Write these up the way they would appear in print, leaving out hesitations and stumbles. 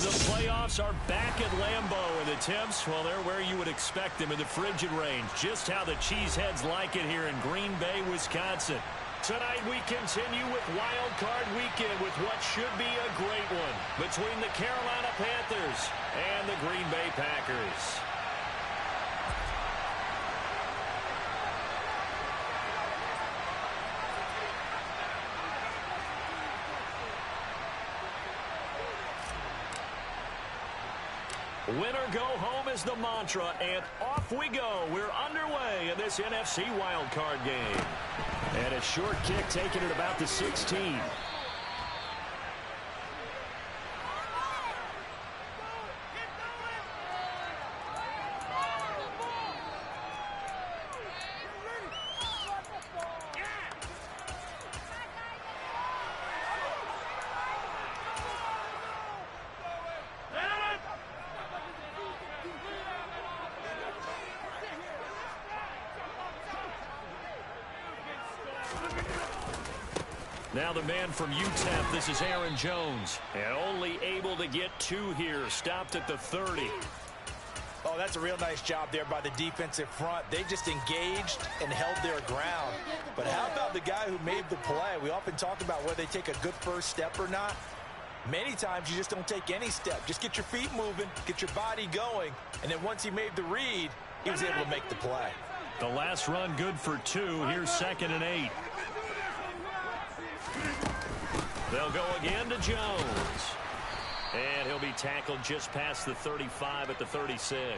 The playoffs are back at Lambeau, and the temps, well, they're where you would expect them in the frigid range. Just how the Cheeseheads like it here in Green Bay, Wisconsin. Tonight we continue with Wild Card Weekend with what should be a great one between the Carolina Panthers and the Green Bay Packers. Winner go home is the mantra, and off we go. We're underway in this NFC wildcard game. And a short kick taken at about the 16. Now the man from UTEP, this is Aaron Jones. And only able to get 2 here, stopped at the 30. Oh, that's a real nice job there by the defensive front. They just engaged and held their ground. But how about the guy who made the play? We often talk about whether they take a good first step or not. Many times you just don't take any step. Just get your feet moving, get your body going, and then once he made the read, he was able to make the play. The last run good for 2. Here's 2nd and 8. They'll go again to Jones. And he'll be tackled just past the 35 at the 36.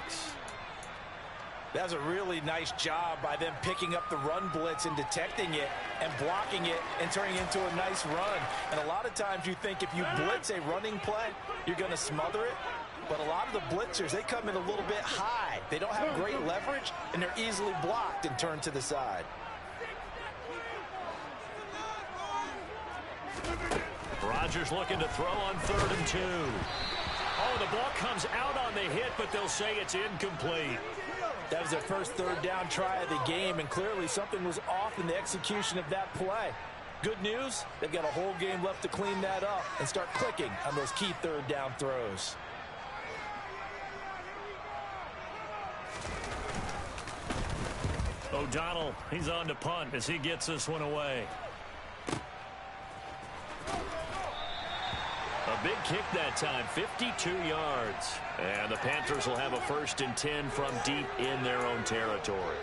That was a really nice job by them picking up the run blitz and detecting it and blocking it and turning it into a nice run. And a lot of times you think if you blitz a running play, you're going to smother it. But a lot of the blitzers, they come in a little bit high. They don't have great leverage, and they're easily blocked and turned to the side. Rodgers looking to throw on 3rd and 2. Oh, the ball comes out on the hit, but they'll say it's incomplete. That was their first 3rd down try of the game, and clearly something was off in the execution of that play. Good news, they've got a whole game left to clean that up and start clicking on those key 3rd down throws. O'Donnell, he's on to punt as he gets this one away. A big kick that time, 52 yards. And the Panthers will have a 1st and 10 from deep in their own territory.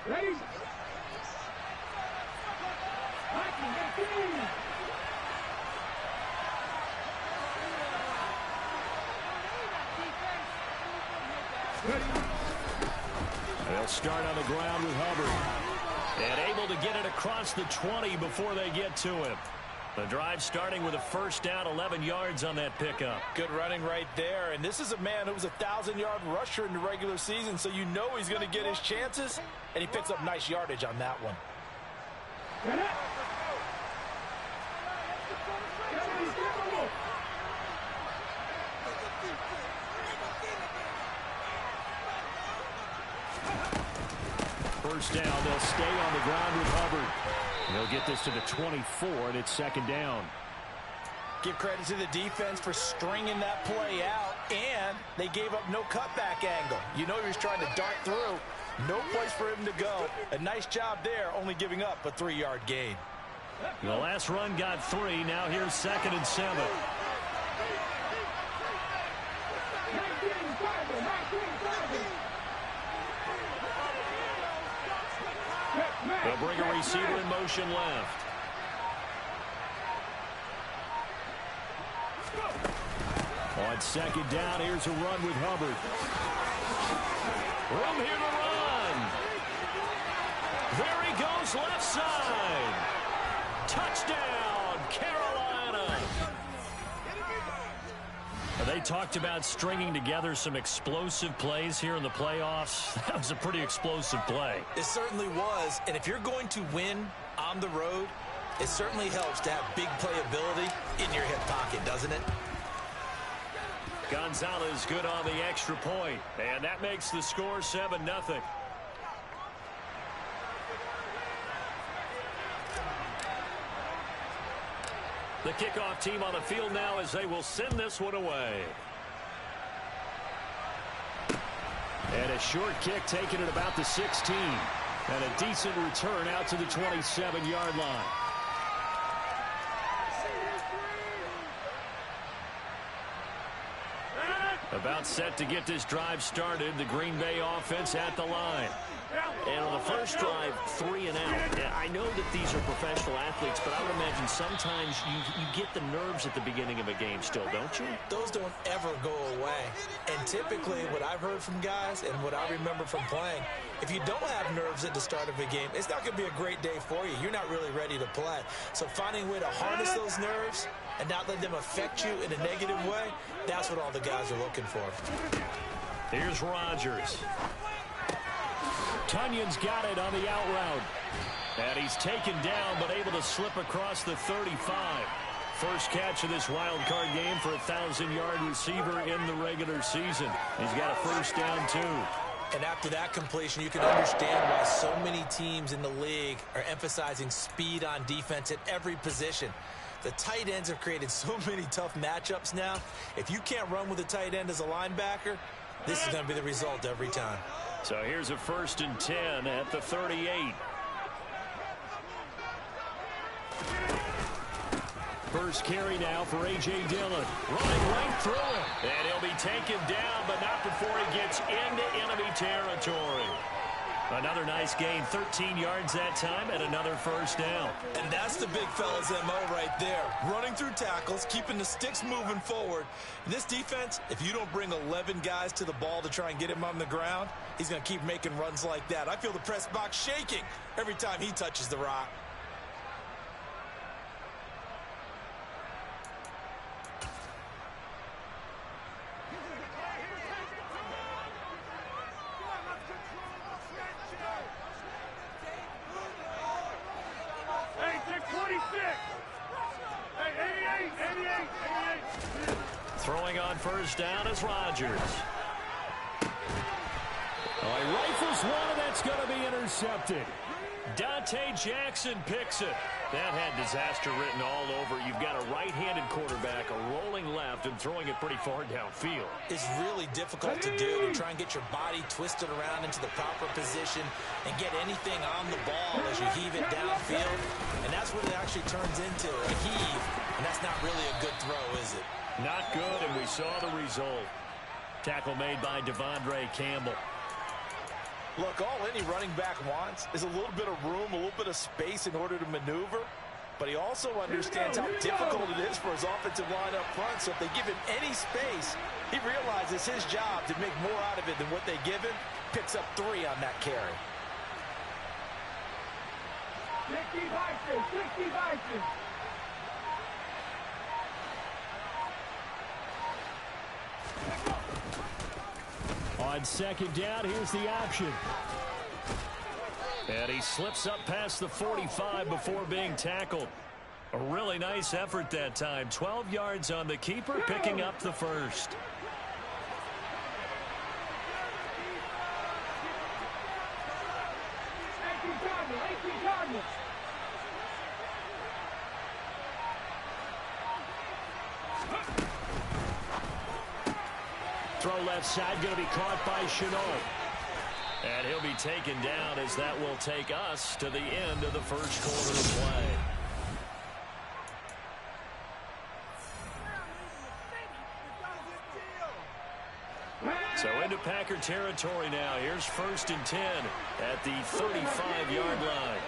Ready? They'll start on the ground with Hubbard. And able to get it across the 20 before they get to him. The drive starting with a 1st down, 11 yards on that pickup. Good running right there. And this is a man who was a 1,000-yard rusher in the regular season, so you know he's going to get his chances. And he picks up nice yardage on that one. First down, they'll stay on the ground with Hubbard. They'll get this to the 24, and it's 2nd down. Give credit to the defense for stringing that play out, and they gave up no cutback angle. You know he was trying to dart through. No place for him to go. A nice job there, only giving up a 3-yard gain. The last run got 3. Now here's 2nd and 7. They'll bring a receiver in motion left. On 2nd down, here's a run with Hubbard. Room here to run. There he goes, left side. Touchdown, Carolina. They they talked about stringing together some explosive plays here in the playoffs. That was a pretty explosive play. It certainly was. And if you're going to win on the road, it certainly helps to have big playability in your hip pocket, doesn't it? Gonzalez good on the extra point, and that makes the score 7-0. The kickoff team on the field now as they will send this one away. And a short kick taken at about the 16. And a decent return out to the 27-yard line. About set to get this drive started. The Green Bay offense at the line. And on the first drive, 3 and out. I know that these are professional athletes, but I would imagine sometimes you get the nerves at the beginning of a game still, don't you? Those don't ever go away. And typically what I've heard from guys and what I remember from playing, if you don't have nerves at the start of a game, it's not going to be a great day for you. You're not really ready to play. So finding a way to harness those nerves and not let them affect you in a negative way, that's what all the guys are looking for. Here's Rodgers. Tunyon's got it on the out route. And he's taken down, but able to slip across the 35. First catch of this wild card game for a 1,000-yard receiver in the regular season. He's got a first down, too. And after that completion, you can understand why so many teams in the league are emphasizing speed on defense at every position. The tight ends have created so many tough matchups now. If you can't run with a tight end as a linebacker, this is going to be the result every time. So here's a 1st and 10 at the 38. First carry now for A.J. Dillon. Running right through him. And he'll be taken down, but not before he gets into enemy territory. Another nice gain, 13 yards that time, and another first down. And that's the big fella's MO right there. Running through tackles, keeping the sticks moving forward. In this defense, if you don't bring 11 guys to the ball to try and get him on the ground, he's going to keep making runs like that. I feel the press box shaking every time he touches the rock. Throwing on first down is Rodgers. Oh, he rifles one, and that's going to be intercepted. Dante Jackson picks it. That had disaster written all over. You've got a right-handed quarterback, a rolling left, and throwing it pretty far downfield. It's really difficult to do, to try and get your body twisted around into the proper position and get anything on the ball as you heave it downfield. And that's what it actually turns into, a heave. And that's not really a good throw, is it? Not good, and we saw the result. Tackle made by Devondre Campbell. Look, all any running back wants is a little bit of room, a little bit of space in order to maneuver. But he also understands how difficult it is for his offensive line up front. So if they give him any space, he realizes his job to make more out of it than what they give him. Picks up 3 on that carry. 60 Vikings. On second down, here's the option. And he slips up past the 45 before being tackled. A really nice effort that time. 12 yards on the keeper, picking up the first. Throw left side, going to be caught by Chenault. And he'll be taken down as that will take us to the end of the first quarter of play. So into Packer territory now. Here's 1st and 10 at the 35-yard line.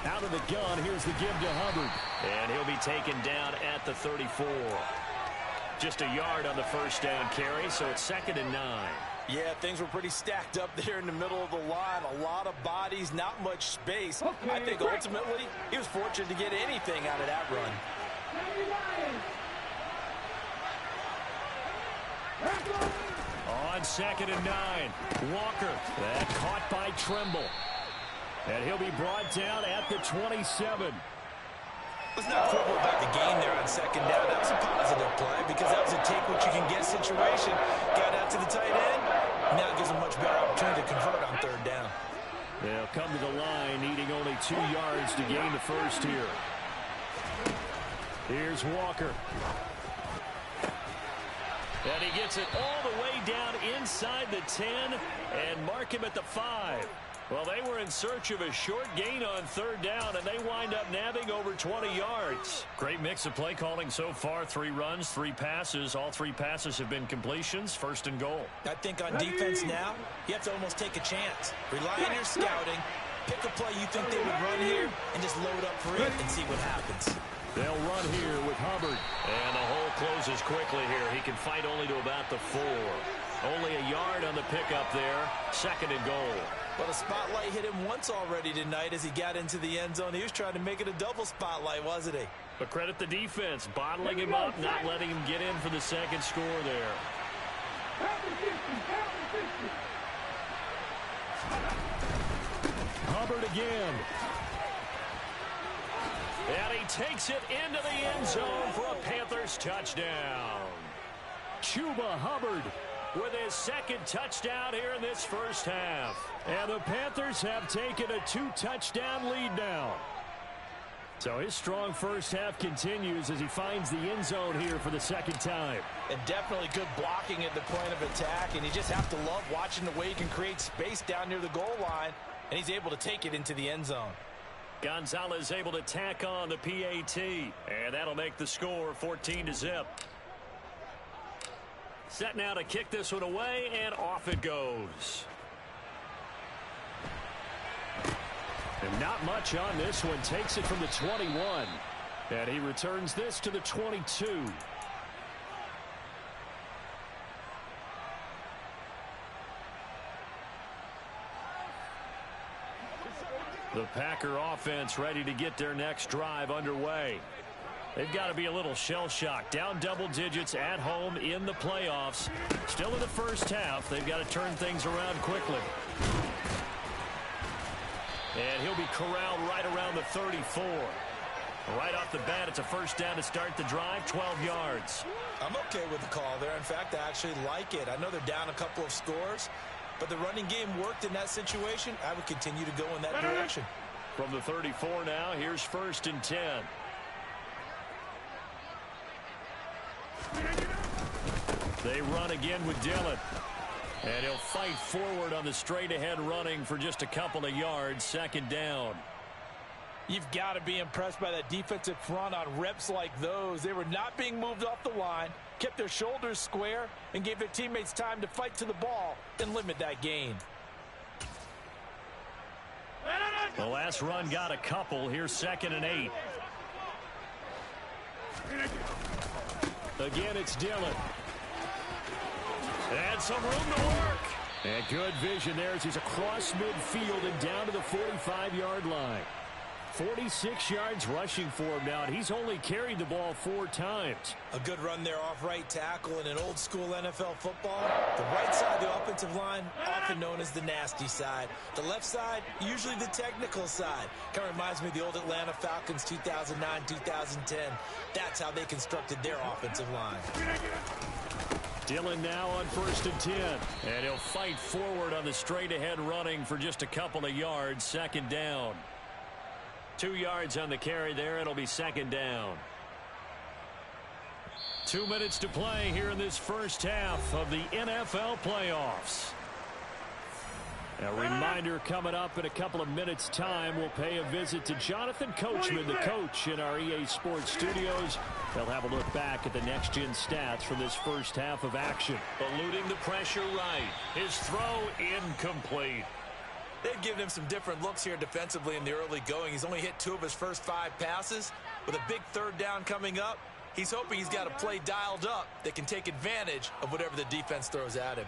Out of the gun, here's the give to Hubbard. And he'll be taken down at the 34. Just a yard on the first down carry, so it's 2nd and 9. Yeah, things were pretty stacked up there in the middle of the line. A lot of bodies, not much space. Okay, I think ultimately he was fortunate to get anything out of that run. 99. On 2nd and 9, Walker. That caught by Trimble. And he'll be brought down at the 27. Let's not quibble about the gain there on 2nd down. That was a positive play because that was a take-what-you-can-get situation. Got out to the tight end. Now gives them much better opportunity to convert on 3rd down. They'll come to the line, needing only 2 yards to gain the first here. Here's Walker. And he gets it all the way down inside the 10 and mark him at the 5. Well, they were in search of a short gain on 3rd down, and they wind up nabbing over 20 yards. Great mix of play calling so far. 3 runs, 3 passes. All 3 passes have been completions. 1st and goal. I think on defense now, you have to almost take a chance. Rely on your scouting. Pick a play you think they would run here and just load up for it and see what happens. They'll run here with Hubbard. And the hole closes quickly here. He can fight only to about the 4. Only a yard on the pickup there. 2nd and goal. Well, the spotlight hit him once already tonight as he got into the end zone. He was trying to make it a double spotlight, wasn't he? But credit the defense, bottling him up, not letting him get in for the 2nd score there. Hubbard again. And he takes it into the end zone for a Panthers touchdown. Chuba Hubbard with his 2nd touchdown here in this first half. And the Panthers have taken a 2-touchdown lead now. So his strong first half continues as he finds the end zone here for the 2nd time. And definitely good blocking at the point of attack. And you just have to love watching the way he can create space down near the goal line. And he's able to take it into the end zone. Gonzalez able to tack on the PAT. And that'll make the score 14-0. Set now to kick this one away, and off it goes. And not much on this one. Takes it from the 21. And he returns this to the 22. The Packer offense ready to get their next drive underway. They've got to be a little shell-shocked. Down double digits at home in the playoffs. Still in the first half. They've got to turn things around quickly. And he'll be corralled right around the 34. Right off the bat, it's a 1st down to start the drive, 12 yards. I'm okay with the call there. In fact, I actually like it. I know they're down a couple of scores, but the running game worked in that situation. I would continue to go in that direction. From the 34 now, here's 1st and 10. They run again with Dillon. And he'll fight forward on the straight-ahead running for just a couple of yards. 2nd down. You've got to be impressed by that defensive front on reps like those. They were not being moved off the line, kept their shoulders square, and gave their teammates time to fight to the ball and limit that gain. The last run got a couple. Here's 2nd and 8. Again, it's Dillon. And some room to work. And good vision there as he's across midfield and down to the 45-yard line. 46 yards rushing for him now, and he's only carried the ball 4 times. A good run there off right tackle in an old-school NFL football. The right side of the offensive line, often known as the nasty side. The left side, usually the technical side. Kind of reminds me of the old Atlanta Falcons 2009, 2010. That's how they constructed their offensive line. Dillon now on 1st and 10. And he'll fight forward on the straight-ahead running for just a couple of yards. 2nd down. 2 yards on the carry there. It'll be 2nd down. 2 minutes to play here in this first half of the NFL playoffs. A reminder coming up in a couple of minutes' time. We'll pay a visit to Jonathan Coachman, the coach in our EA Sports studios. They'll have a look back at the next-gen stats from this first half of action. Eluding the pressure right. His throw incomplete. They've given him some different looks here defensively in the early going. He's only hit 2 of his first 5 passes. With a big 3rd down coming up, he's hoping he's got a play dialed up that can take advantage of whatever the defense throws at him.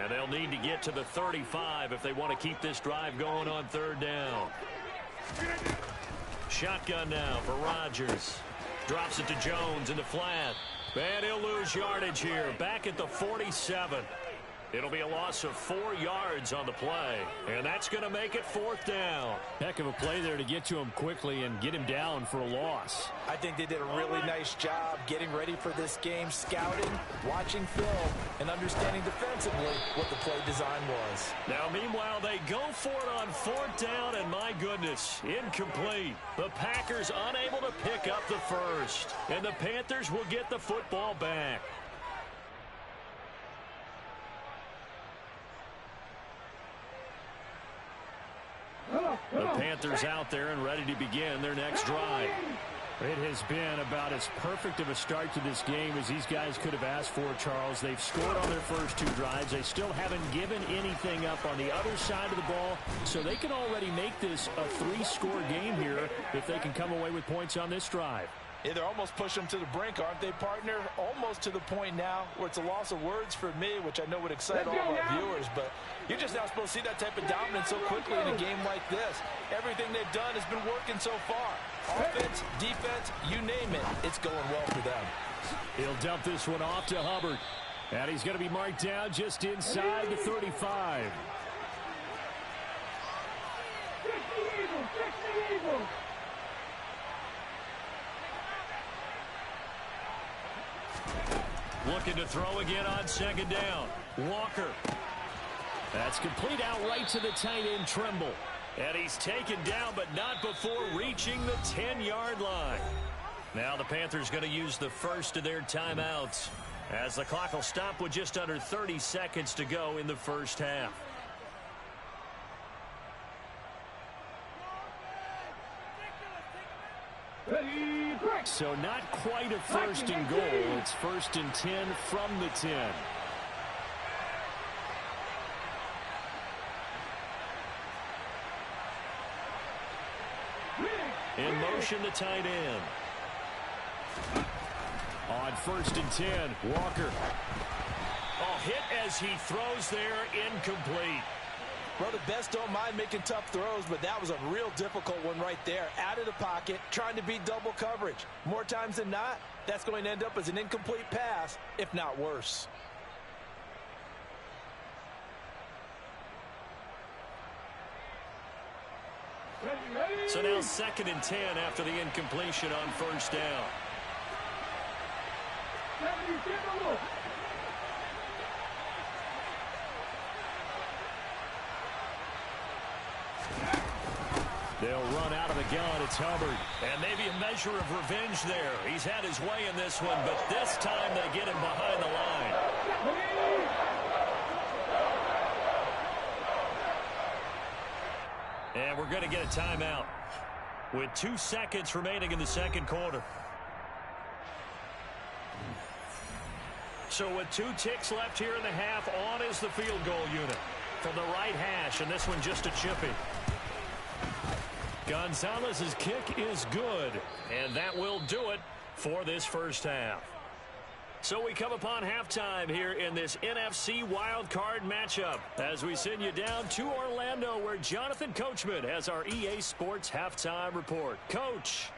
And they'll need to get to the 35 if they want to keep this drive going on third down. Shotgun now for Rodgers. Drops it to Jones in the flat. And he'll lose yardage here. Back at the 47. It'll be a loss of 4 yards on the play. And that's going to make it fourth down. Heck of a play there to get to him quickly and get him down for a loss. I think they did a really nice job getting ready for this game, scouting, watching film, and understanding defensively what the play design was. Now, meanwhile, they go for it on fourth down, and my goodness, incomplete. The Packers unable to pick up the first. And the Panthers will get the football back. The Panthers out there and ready to begin their next drive. It has been about as perfect of a start to this game as these guys could have asked for, Charles. They've scored on their first 2 drives. They still haven't given anything up on the other side of the ball, so they can already make this a 3-score game here if they can come away with points on this drive. Yeah, they're almost pushing them to the brink, aren't they, partner? Almost to the point now where it's a loss of words for me, which I know would excite all of our viewers, but you're just not supposed to see that type of dominance so quickly in a game like this. Everything they've done has been working so far. Offense, defense, you name it, it's going well for them. He'll dump this one off to Hubbard. And he's going to be marked down just inside the 35. 60 Eagles. Looking to throw again on second down. Walker. That's complete out right to the tight end, Trimble. And he's taken down, but not before reaching the 10-yard line. Now the Panthers going to use the first of their timeouts, as the clock will stop with just under 30 seconds to go in the first half. So not quite a first and goal. It's first and 10 from the 10. In motion, the tight end. On first and 10, Walker. Oh, hit as he throws there, incomplete. Well, the best don't mind making tough throws, but that was a real difficult one right there. Out of the pocket, trying to beat double coverage. More times than not, that's going to end up as an incomplete pass, if not worse. So now second and 10 after the incompletion on first down. They'll run out of the gun. It's Hubbard. And maybe a measure of revenge there. He's had his way in this one, but this time they get him behind the line. And we're going to get a timeout with 2 seconds remaining in the second quarter. So with 2 ticks left here in the half, on is the field goal unit from the right hash, and this one just a chippy. Gonzalez's kick is good, and that will do it for this first half. So we come upon halftime here in this NFC Wildcard matchup as we send you down to Orlando, where Jonathan Coachman has our EA Sports halftime report. Coach.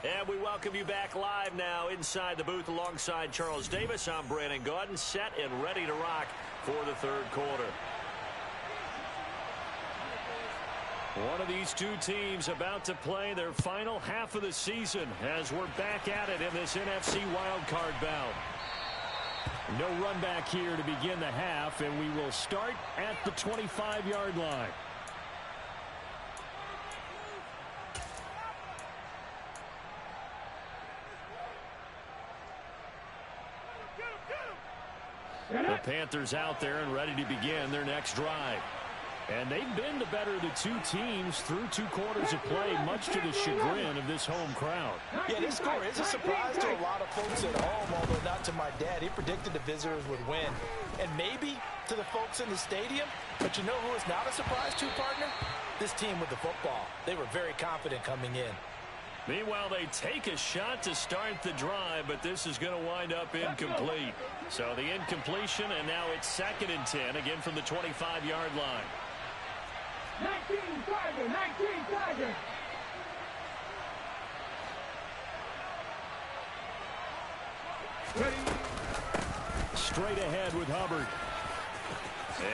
And we welcome you back live now inside the booth alongside Charles Davis. I'm Brandon Gaudin, set and ready to rock for the third quarter. One of these 2 teams about to play their final half of the season as we're back at it in this NFC wildcard bout. No run back here to begin the half, and we will start at the 25-yard line. The Panthers out there and ready to begin their next drive. And they've been the better of the 2 teams through 2 quarters of play, much to the chagrin of this home crowd. Yeah, this score is a surprise to a lot of folks at home, although not to my dad. He predicted the visitors would win. And maybe to the folks in the stadium. But you know who is not a surprise to, partner? This team with the football. They were very confident coming in. Meanwhile, they take a shot to start the drive, but this is going to wind up incomplete. So the incompletion, and now it's 2nd and 10, again from the 25-yard line. 19 Tiger, 19 Tiger. Straight ahead with Hubbard.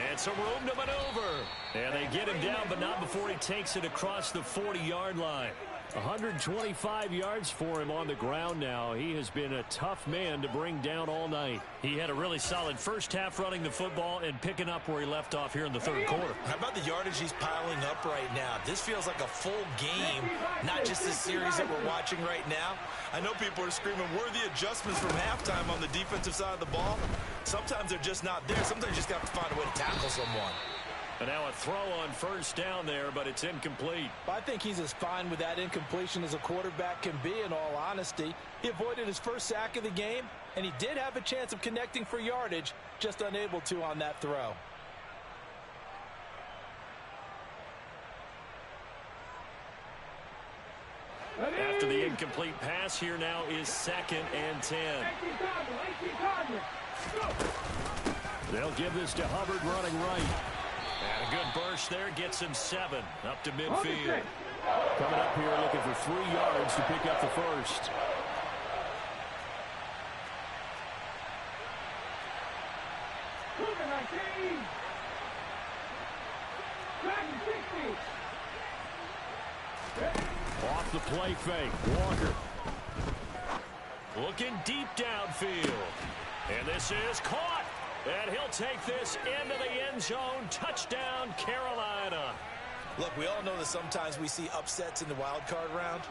And some room to maneuver. And they get him down, but not before he takes it across the 40-yard line. 125 yards for him on the ground now. He has been a tough man to bring down all night. He had a really solid first half running the football and picking up where he left off here in the 3rd quarter. How about the yardage he's piling up right now? This feels like a full game, not just this series that we're watching right now. I know people are screaming, worthy adjustments from halftime on the defensive side of the ball. Sometimes they're just not there. Sometimes you just have to find a way to tackle someone. And now a throw on 1st down there, but it's incomplete. I think he's as fine with that incompletion as a quarterback can be, in all honesty. He avoided his first sack of the game, and he did have a chance of connecting for yardage, just unable to on that throw. After the incomplete pass, here now is 2nd and 10. They'll give this to Hubbard running right. And a good burst there gets him 7 up to midfield. Coming up here looking for 3 yards to pick up the first. Off the play fake, Walker. Looking deep downfield. And this is caught. And he'll take this into the end zone. Touchdown, Carolina. Look, we all know that sometimes we see upsets in the wild card round.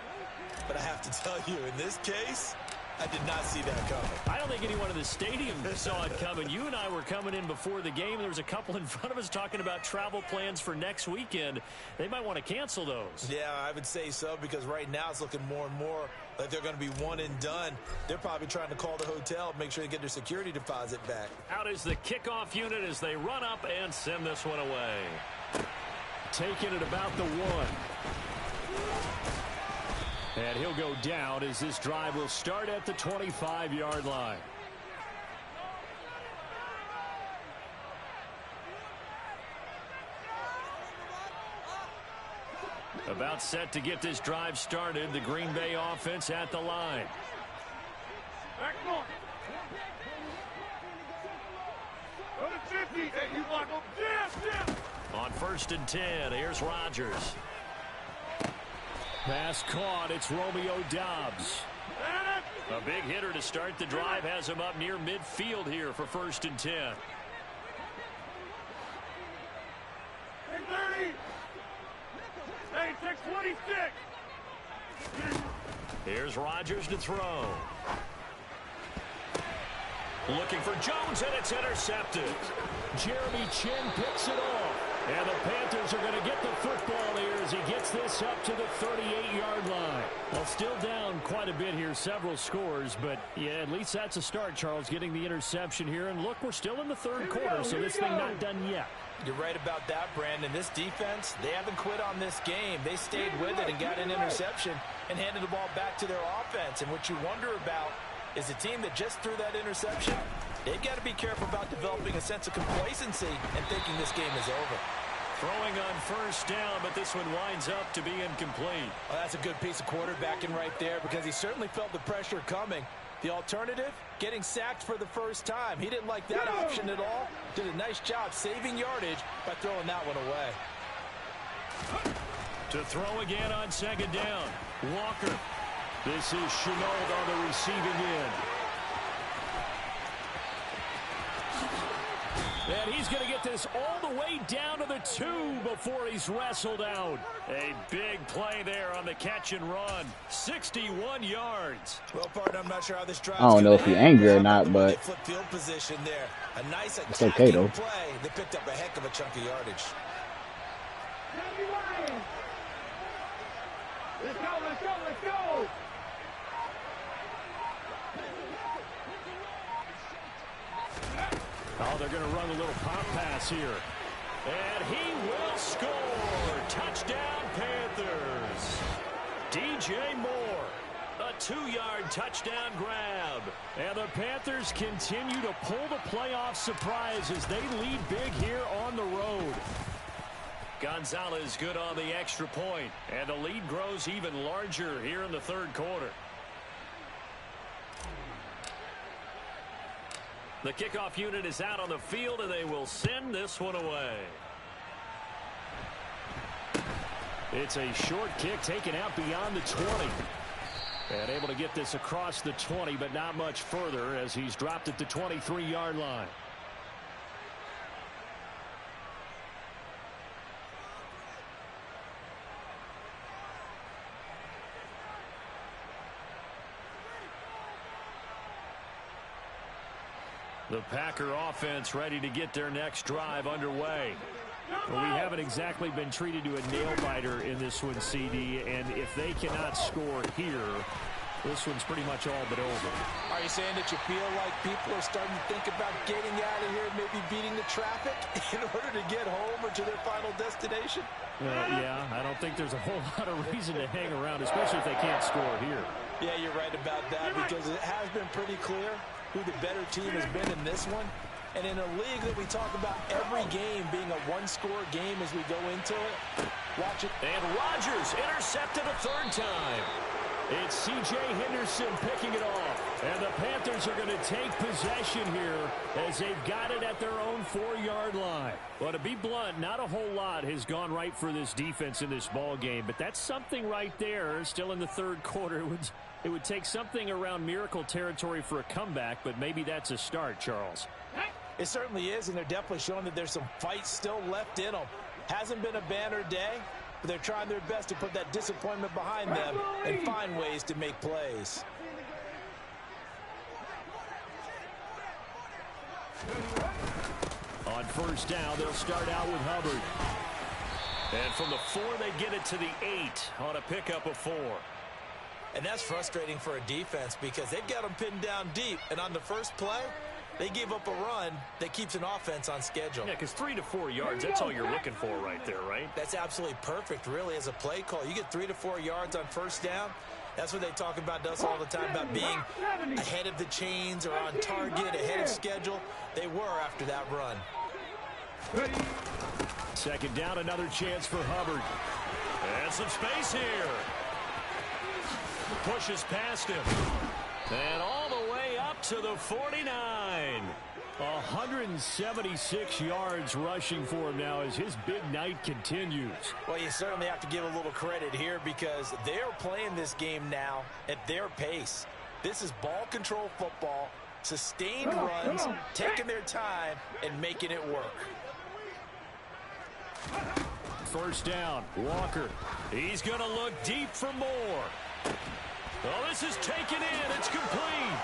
But I have to tell you, in this case, I did not see that coming. I don't think anyone in the stadium saw it coming. You and I were coming in before the game. There was a couple in front of us talking about travel plans for next weekend. They might want to cancel those. Yeah, I would say so, because right now it's looking more and more like they're going to be one and done. They're probably trying to call the hotel, make sure they get their security deposit back. Out is the kickoff unit as they run up and send this one away. Taking it about the 1. And he'll go down as this drive will start at the 25-yard line. About set to get this drive started. The Green Bay offense at the line. On 1st and 10, here's Rodgers. Pass caught. It's Romeo Doubs. A big hitter to start the drive has him up near midfield here for 1st and 10. Hey, 626. Here's Rodgers to throw. Looking for Jones, and it's intercepted. Jeremy Chin picks it off. And the Panthers are going to get the football here as he gets this up to the 38-yard line. Well, still down quite a bit here, several scores, but yeah, at least that's a start, Charles, getting the interception here. And look, we're still in the 3rd quarter, so this thing not done yet. You're right about that, Brandon. This defense, they haven't quit on this game. They stayed with it and got an interception and handed the ball back to their offense. And what you wonder about is a team that just threw that interception, they've got to be careful about developing a sense of complacency and thinking this game is over. Throwing on 1st down, but this one winds up to be incomplete. Well, that's a good piece of quarterbacking right there, because he certainly felt the pressure coming. The alternative, getting sacked for the first time. He didn't like that option at all. Did a nice job saving yardage by throwing that one away. To throw again on 2nd down. Walker. This is Chenault on the receiving end. And he's going to get this all the way down to the 2 before he's wrestled out. A big play there on the catch and run. 61 yards. Well, partner, I'm not sure how this drive. I don't know if you're angry or not, but flip field position there. A nice it's okay though. play. They picked up a heck of a chunk of yardage. Let's go, let's go, let's go. Oh, they're going to run a little pop pass here. And he will score. Touchdown, Panthers. DJ Moore. 2-yard touchdown grab. And the Panthers continue to pull the playoff surprise as they lead big here on the road. Gonzalez good on the extra point, and the lead grows even larger here in the third quarter. The kickoff unit is out on the field, and they will send this one away. It's a short kick taken out beyond the 20. And able to get this across the 20, but not much further as he's dropped at the 23-yard line. The Packer offense ready to get their next drive underway. Well, we haven't exactly been treated to a nail-biter in this one, CD, and if they cannot score here, this one's pretty much all but over. Are you saying that you feel like people are starting to think about getting out of here, maybe beating the traffic in order to get home or to their final destination? Yeah, I don't think there's a whole lot of reason to hang around, especially if they can't score here. Yeah, you're right about that because it has been pretty clear who the better team has been in this one. And in a league that we talk about every game being a one-score game as we go into it, watch it. And Rodgers intercepted a third time. It's C.J. Henderson picking it off. And the Panthers are going to take possession here as they've got it at their own 4-yard line. Well, to be blunt, not a whole lot has gone right for this defense in this ball game, but that's something right there. Still in the third quarter. It would take something around miracle territory for a comeback, but maybe that's a start, Charles. It certainly is, and they're definitely showing that there's some fight still left in them. Hasn't been a banner day, but they're trying their best to put that disappointment behind them and find ways to make plays. On first down, they'll start out with Hubbard. And from the 4, they get it to the 8 on a pickup of 4. And that's frustrating for a defense because they've got them pinned down deep, and on the first play, they give up a run that keeps an offense on schedule. Yeah, because 3 to 4 yards, that's all you're looking for right there, right? That's absolutely perfect, really, as a play call. You get 3 to 4 yards on first down. That's what they talk about to us all the time, about being ahead of the chains or on target, ahead of schedule. They were after that run. Second down, another chance for Hubbard. And some space here. Pushes past him. And all the way up to the 49. 176 yards rushing for him now as his big night continues. Well, you certainly have to give a little credit here because they're playing this game now at their pace. This is ball control football, sustained runs, taking their time, and making it work. First down, Walker. He's going to look deep for more. Oh, this is taken in. It's complete.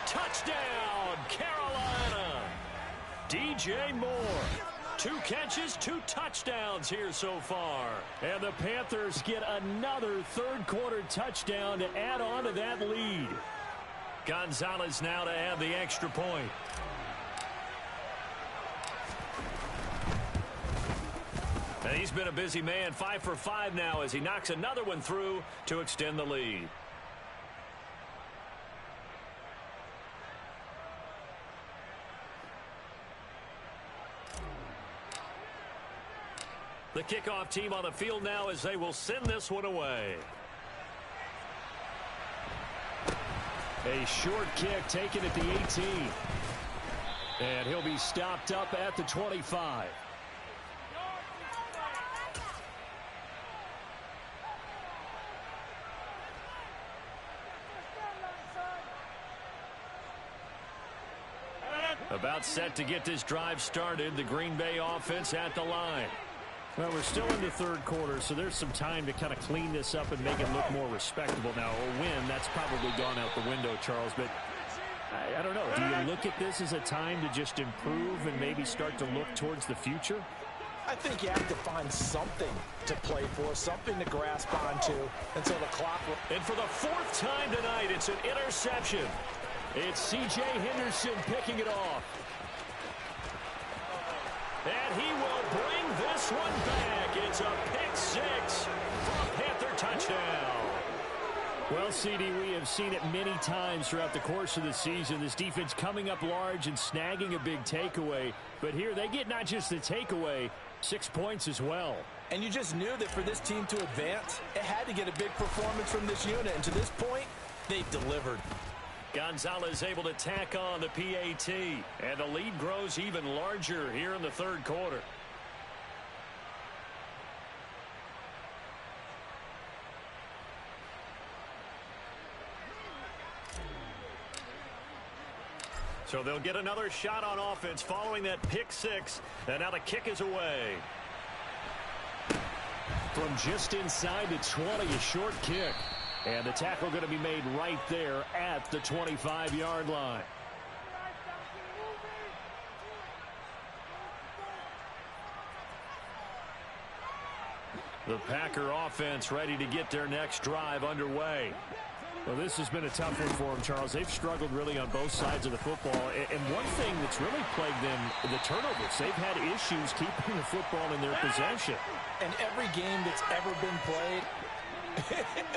Touchdown, Carolina. DJ Moore. 2 catches, 2 touchdowns here so far. And the Panthers get another third quarter touchdown to add on to that lead. Gonzalez now to add the extra point. And he's been a busy man, 5 for 5 now as he knocks another one through to extend the lead. The kickoff team on the field now as they will send this one away. A short kick taken at the 18. And he'll be stopped up at the 25. About set to get this drive started. The Green Bay offense at the line. Well, we're still in the third quarter, so there's some time to kind of clean this up and make it look more respectable. Now, a win, that's probably gone out the window, Charles, but I don't know. Do you look at this as a time to just improve and maybe start to look towards the future? I think you have to find something to play for, something to grasp onto until the clock will. And for the 4th time tonight, it's an interception. It's C.J. Henderson picking it off. And he will bring this one back. It's a pick 6 for a Panther touchdown. Well, CD, we have seen it many times throughout the course of the season. This defense coming up large and snagging a big takeaway. But here they get not just the takeaway, 6 points as well. And you just knew that for this team to advance, it had to get a big performance from this unit. And to this point, they've delivered. Gonzalez able to tack on the PAT. And the lead grows even larger here in the third quarter. So they'll get another shot on offense following that pick six. And now the kick is away. From just inside the 20, a short kick. And the tackle going to be made right there at the 25-yard line. The Packer offense ready to get their next drive underway. Well, this has been a tough one for them, Charles. They've struggled really on both sides of the football. And one thing that's really plagued them, the turnovers. They've had issues keeping the football in their possession. And every game that's ever been played,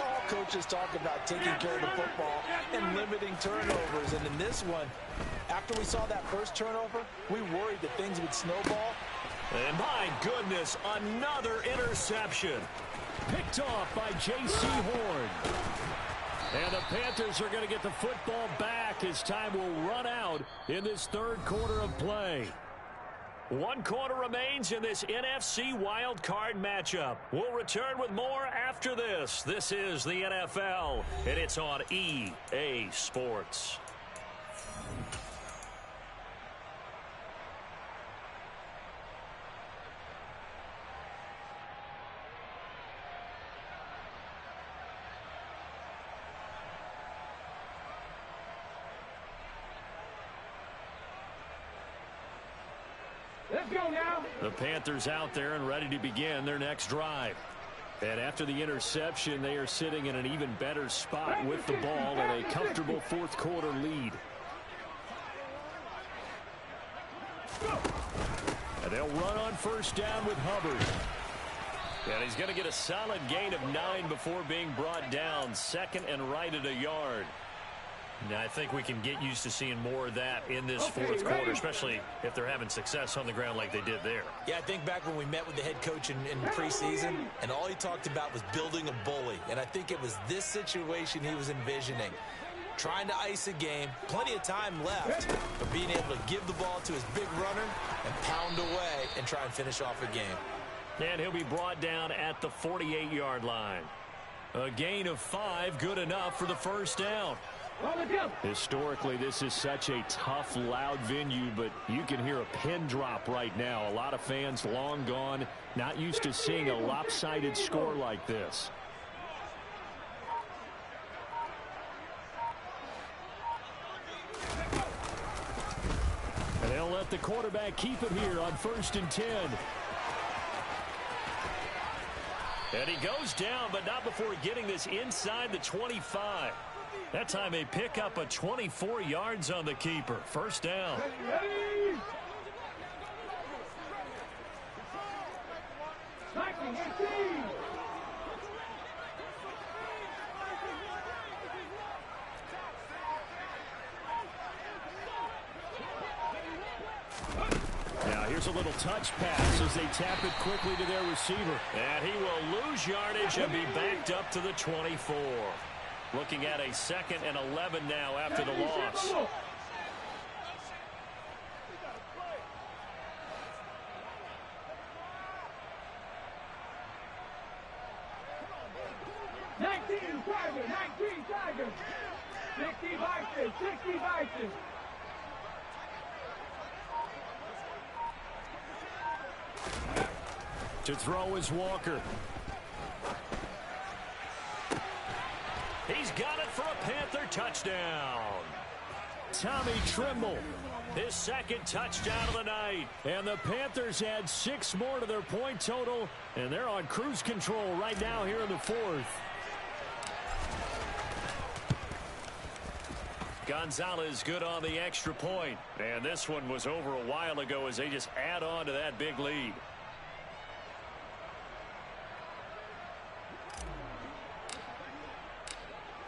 all coaches talk about taking care of the football and limiting turnovers. And in this one, after we saw that first turnover, we worried that things would snowball. And my goodness, another interception. Picked off by J.C. Horn. And the Panthers are going to get the football back as time will run out in this third quarter of play. 1 quarter remains in this NFC Wildcard matchup. We'll return with more after this. This is the NFL, and it's on EA Sports. Let's go now. The Panthers out there and ready to begin their next drive. And after the interception, they are sitting in an even better spot with the ball and a comfortable fourth quarter lead. And they'll run on first down with Hubbard. And he's going to get a solid gain of 9 before being brought down. Second and right at a yard. Now, I think we can get used to seeing more of that in this fourth quarter, especially if they're having success on the ground like they did there. Yeah, I think back when we met with the head coach in preseason, and all he talked about was building a bully. And I think it was this situation he was envisioning. Trying to ice a game, plenty of time left, but being able to give the ball to his big runner and pound away and try and finish off a game. And he'll be brought down at the 48-yard line. A gain of 5, good enough for the first down. Historically, this is such a tough, loud venue, but you can hear a pin drop right now. A lot of fans long gone, not used to seeing a lopsided score like this. And they'll let the quarterback keep it here on 1st and 10. And he goes down, but not before getting this inside the 25. That time they pick up a 24 yards on the keeper. First down. Ready? Now here's a little touch pass as they tap it quickly to their receiver. And he will lose yardage and be backed up to the 24. Looking at a 2nd and 11 now after the loss. Nineteen Tigers. 60 Vikings. 60 Vikings. To throw is Walker. He's got it for a Panther touchdown. Tommy Trimble, his 2nd touchdown of the night. And the Panthers add 6 more to their point total, and they're on cruise control right now here in the 4th. Gonzalez good on the extra point. And this one was over a while ago as they just add on to that big lead.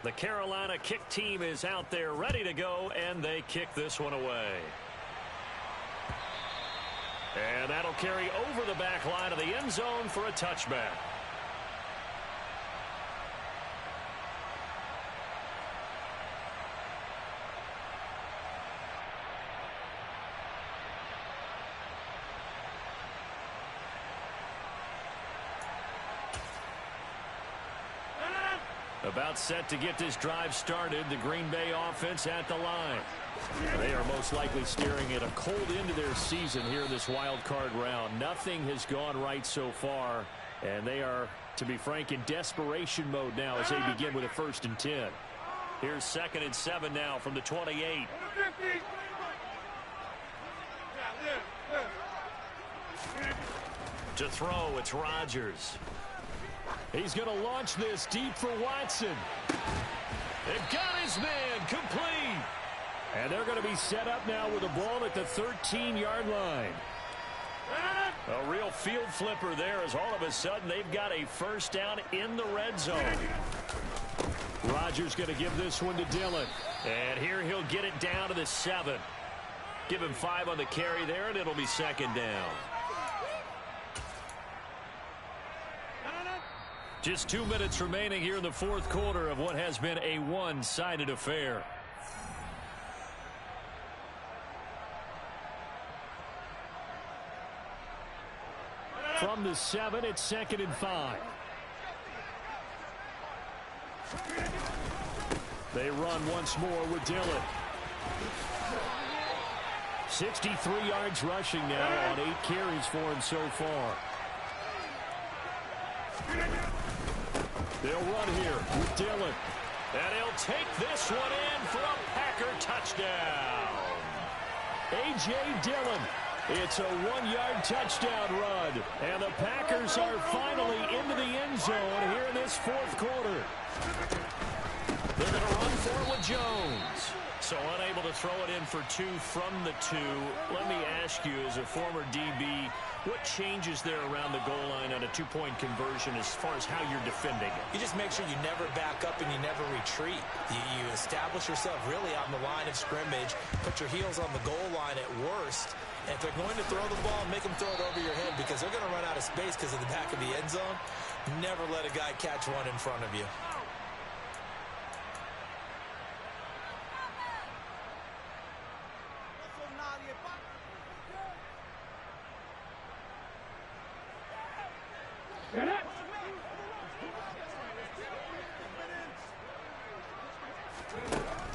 The Carolina kick team is out there ready to go, and they kick this one away. And that'll carry over the back line of the end zone for a touchback. About set to get this drive started, the Green Bay offense at the line. They are most likely staring at a cold end to their season here in this wild card round. Nothing has gone right so far, and they are, to be frank, in desperation mode now as they begin with a 1st and 10. Here's 2nd and 7 now from the 28. To throw, it's Rodgers. He's going to launch this deep for Watson. They've got his man complete. And they're going to be set up now with the ball at the 13-yard line. A real field flipper there as all of a sudden they've got a 1st down in the red zone. Rodgers going to give this one to Dillon. And here he'll get it down to the 7. Give him 5 on the carry there, and it'll be 2nd down. Just 2 minutes remaining here in the 4th quarter of what has been a one-sided affair. From the 7, it's 2nd and 5. They run once more with Dillon. 63 yards rushing now on 8 carries for him so far. They'll run here with Dillon. And he'll take this one in for a Packer touchdown. A.J. Dillon. It's a 1-yard touchdown run. And the Packers are finally into the end zone here in this 4th quarter. They're going to run for it with Jones. So unable to throw it in for 2 from the 2. Let me ask you, as a former DB, what changes there around the goal line on a 2-point conversion as far as how you're defending it? You just make sure you never back up and you never retreat. You establish yourself really on the line of scrimmage, put your heels on the goal line at worst. And if they're going to throw the ball, make them throw it over your head because they're going to run out of space because of the back of the end zone. Never let a guy catch one in front of you.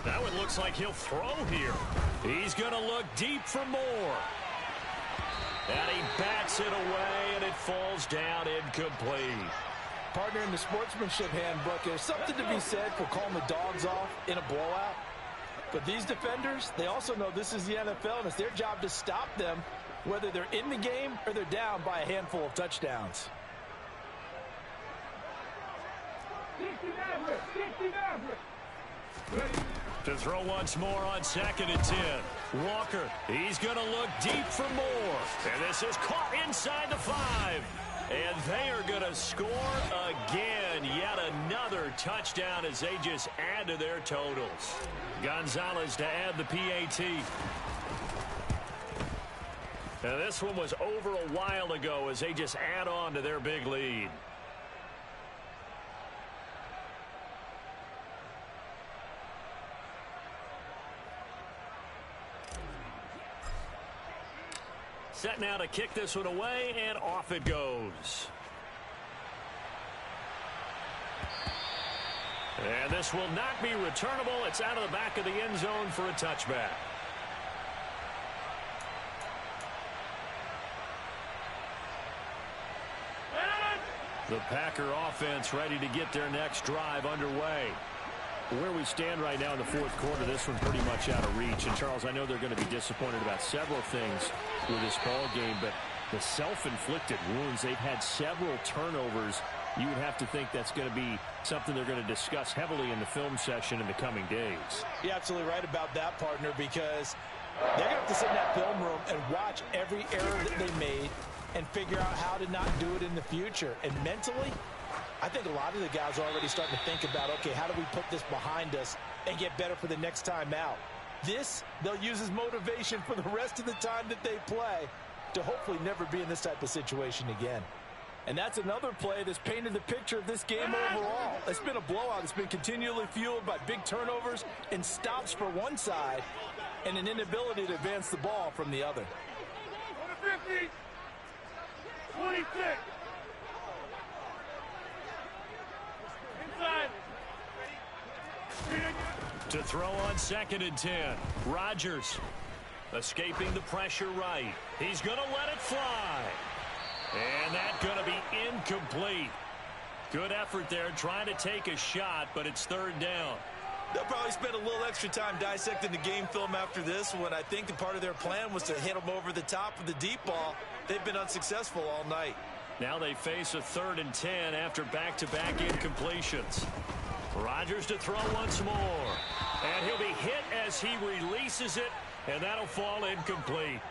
That one looks like he'll throw here. He's going to look deep for more. And he bats it away, and it falls down incomplete. Partner, in the sportsmanship handbook, there's something to be said for calling the dogs off in a blowout. But these defenders, they also know this is the NFL, and it's their job to stop them, whether they're in the game or they're down by a handful of touchdowns. To throw once more on 2nd and 10. Walker, he's going to look deep for more. And this is caught inside the 5. And they are going to score again. Yet another touchdown as they just add to their totals. Gonzalez to add the PAT. Now this one was over a while ago as they just add on to their big lead. Set now to kick this one away, and off it goes. And this will not be returnable. It's out of the back of the end zone for a touchback. The Packer offense ready to get their next drive underway. Where we stand right now in the 4th quarter, this one's pretty much out of reach. And, Charles, I know they're going to be disappointed about several things with this ball game, but the self-inflicted wounds, they've had several turnovers. You would have to think that's going to be something they're going to discuss heavily in the film session in the coming days. You're absolutely right about that, partner, because they're going to have to sit in that film room and watch every error that they made and figure out how to not do it in the future. And mentally, I think a lot of the guys are already starting to think about, okay, how do we put this behind us and get better for the next time out? This, they'll use as motivation for the rest of the time that they play to hopefully never be in this type of situation again. And that's another play that's painted the picture of this game overall. It's been a blowout. It's been continually fueled by big turnovers and stops for one side and an inability to advance the ball from the other. 50, 26. Inside. To throw on 2nd and 10. Rodgers escaping the pressure right. He's going to let it fly. And that's going to be incomplete. Good effort there trying to take a shot, but it's 3rd down. They'll probably spend a little extra time dissecting the game film after this one. I think a part of their plan was to hit them over the top of the deep ball. They've been unsuccessful all night. Now they face a 3rd and 10 after back-to-back incompletions. Rodgers to throw once more. And he'll be hit as he releases it, and that'll fall incomplete.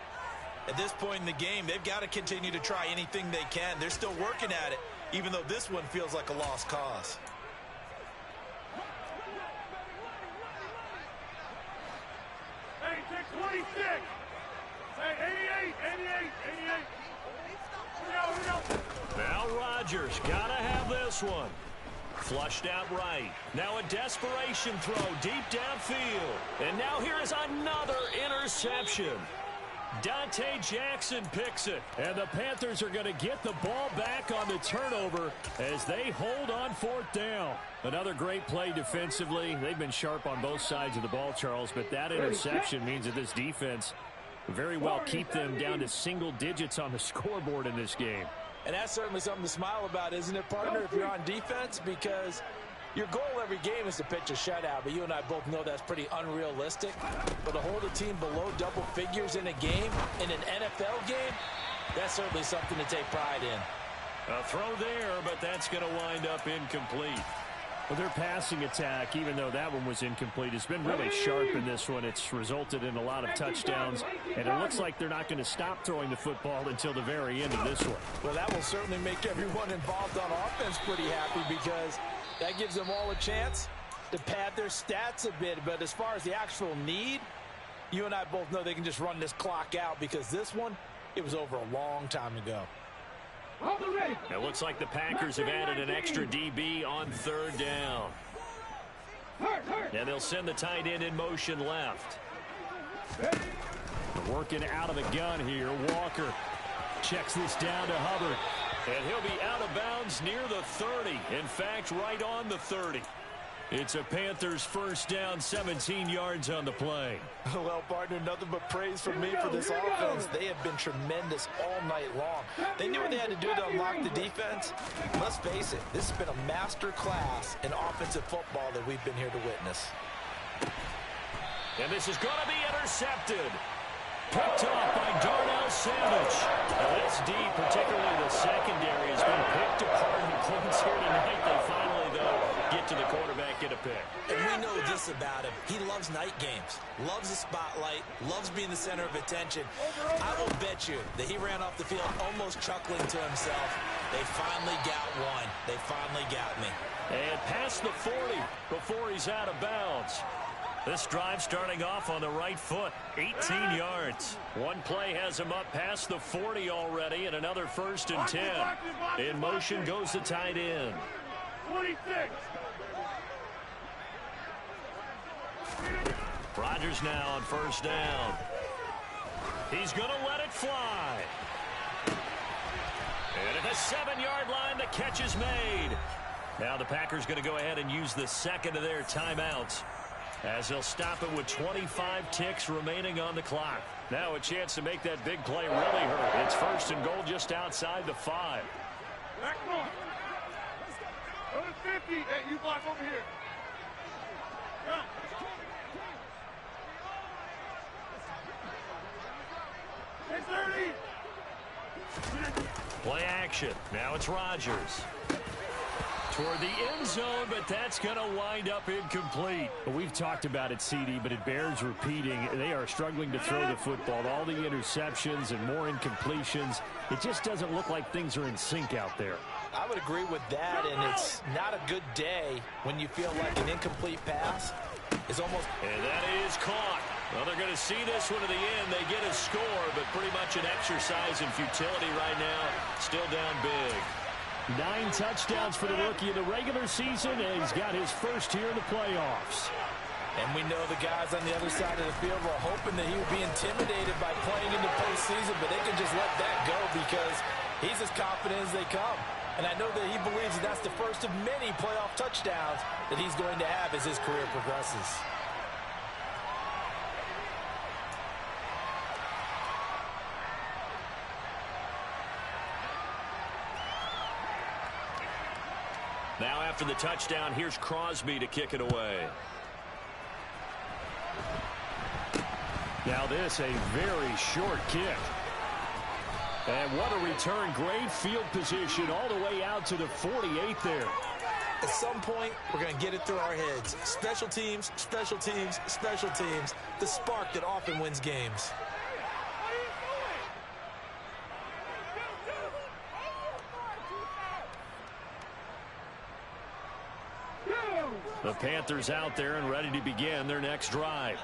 At this point in the game, they've got to continue to try anything they can. They're still working at it, even though this one feels like a lost cause. Hey, 626. Hey, 88, 88, 88. We go. Now Rodgers got to have this one. Flushed out right. Now a desperation throw deep downfield. And now here is another interception. Dante Jackson picks it. And the Panthers are going to get the ball back on the turnover as they hold on 4th down. Another great play defensively. They've been sharp on both sides of the ball, Charles, but that interception means that this defense very well keep them down to single digits on the scoreboard in this game. And that's certainly something to smile about, isn't it, partner, if you're on defense? Because your goal every game is to pitch a shutout, but you and I both know that's pretty unrealistic. But to hold a team below double figures in a game, in an NFL game, that's certainly something to take pride in. A throw there, but that's going to wind up incomplete. Well, their passing attack, even though that one was incomplete, has been really sharp in this one. It's resulted in a lot of touchdowns, and it looks like they're not going to stop throwing the football until the very end of this one. Well, that will certainly make everyone involved on offense pretty happy because that gives them all a chance to pad their stats a bit. But as far as the actual need, you and I both know they can just run this clock out because this one, it was over a long time ago. It looks like the Packers have added an extra DB on 3rd down. And they'll send the tight end in motion left. Working out of the gun here. Walker checks this down to Hubbard. And he'll be out of bounds near the 30. In fact, right on the 30. It's a Panthers 1st down, 17 yards on the play. Well, partner, nothing but praise from me for this offense. They have been tremendous all night long. They knew what they had to do to unlock the defense. Let's face it, this has been a master class in offensive football that we've been here to witness. And this is going to be intercepted. Picked off by Darnell Savage. Now this D, particularly the secondary, has been picked apart in points here tonight. They finally, though, get to the quarterback, get a pick. And we know this about him. He loves night games, loves the spotlight, loves being the center of attention. I will bet you that he ran off the field almost chuckling to himself. They finally got one. They finally got me. And past the 40 before he's out of bounds. This drive starting off on the right foot, 18 yards. One play has him up past the 40 already, and another 1st and 10. In motion goes the tight end. 26. Rodgers now on 1st down. He's going to let it fly. And at the 7-yard line, the catch is made. Now the Packers going to go ahead and use the 2nd of their timeouts, as they'll stop it with 25 ticks remaining on the clock. Now a chance to make that big play really hurt. It's 1st and goal just outside the 5. Back on. Go to 50. Hey, you block over here. Come. Hey, 30. Play action. Now it's Rodgers. Toward the end zone, but that's going to wind up incomplete. We've talked about it, CD, but it bears repeating. They are struggling to throw the football. All the interceptions and more incompletions. It just doesn't look like things are in sync out there. I would agree with that, and it's not a good day when you feel like an incomplete pass is almost... And that is caught. Well, they're going to see this one to the end. They get a score, but pretty much an exercise in futility right now. Still down big. 9 touchdowns for the rookie in the regular season, and he's got his first here in the playoffs. And we know the guys on the other side of the field were hoping that he would be intimidated by playing in the postseason, but they can just let that go because he's as confident as they come. And I know that he believes that that's the first of many playoff touchdowns that he's going to have as his career progresses. Now after the touchdown, here's Crosby to kick it away. Now this, a very short kick. And what a return. Great field position all the way out to the 48 there. At some point, we're going to get it through our heads. Special teams, special teams, special teams. The spark that often wins games. The Panthers out there and ready to begin their next drive.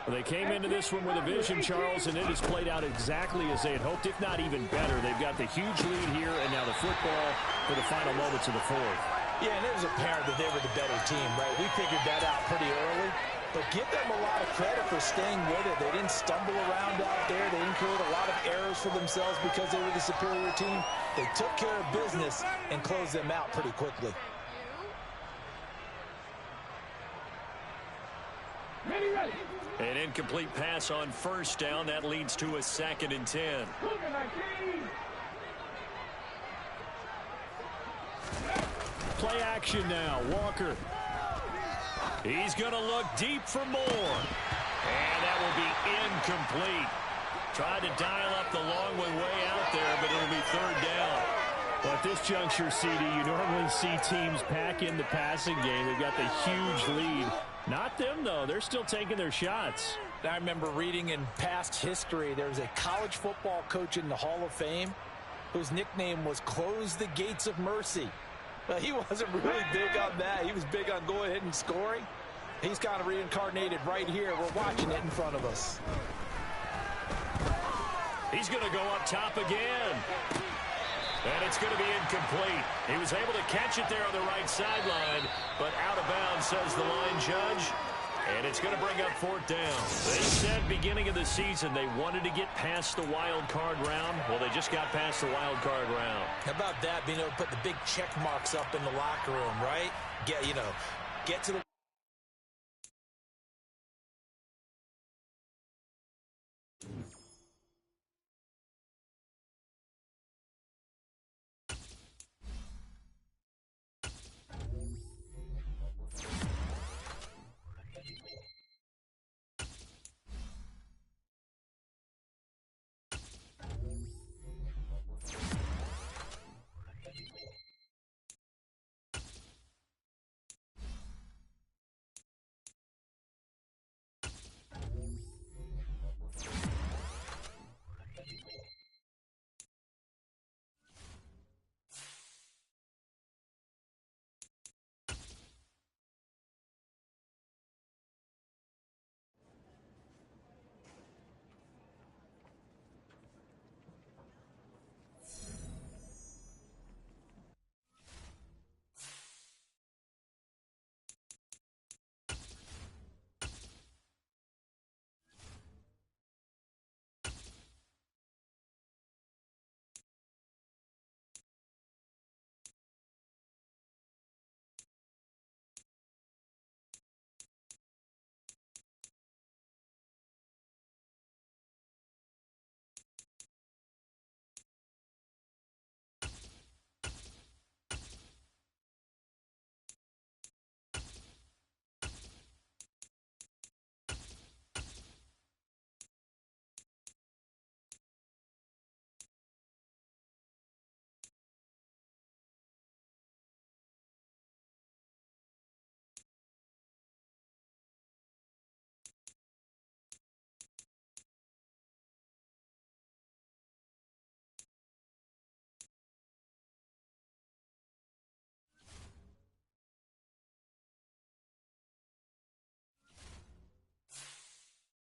Well, they came into this one with a vision, Charles, and it has played out exactly as they had hoped, if not even better. They've got the huge lead here, and now the football for the final moments of the fourth. Yeah, and it was apparent that they were the better team, right? We figured that out pretty early. But give them a lot of credit for staying with it. They didn't stumble around out there. They didn't create a lot of errors for themselves because they were the superior team. They took care of business and closed them out pretty quickly. An incomplete pass on first down. That leads to a 2nd and 10. Play action now. Walker. He's going to look deep for more. And that will be incomplete. Tried to dial up the long one way out there, but it'll be 3rd down. Well, at this juncture, CD, you normally see teams pack in the passing game. They've got the huge lead. Not them, though. They're still taking their shots. I remember reading in past history, there was a college football coach in the Hall of Fame whose nickname was Close the Gates of Mercy. Well, he wasn't really big on that. He was big on going ahead and scoring. He's kind of reincarnated right here. We're watching it in front of us. He's going to go up top again. And it's going to be incomplete. He was able to catch it there on the right sideline, but out of bounds, says the line judge. And it's going to bring up 4th down. They said beginning of the season they wanted to get past the wild card round. Well, they just got past the wild card round. How about that, being able to put the big check marks up in the locker room, right? Get to the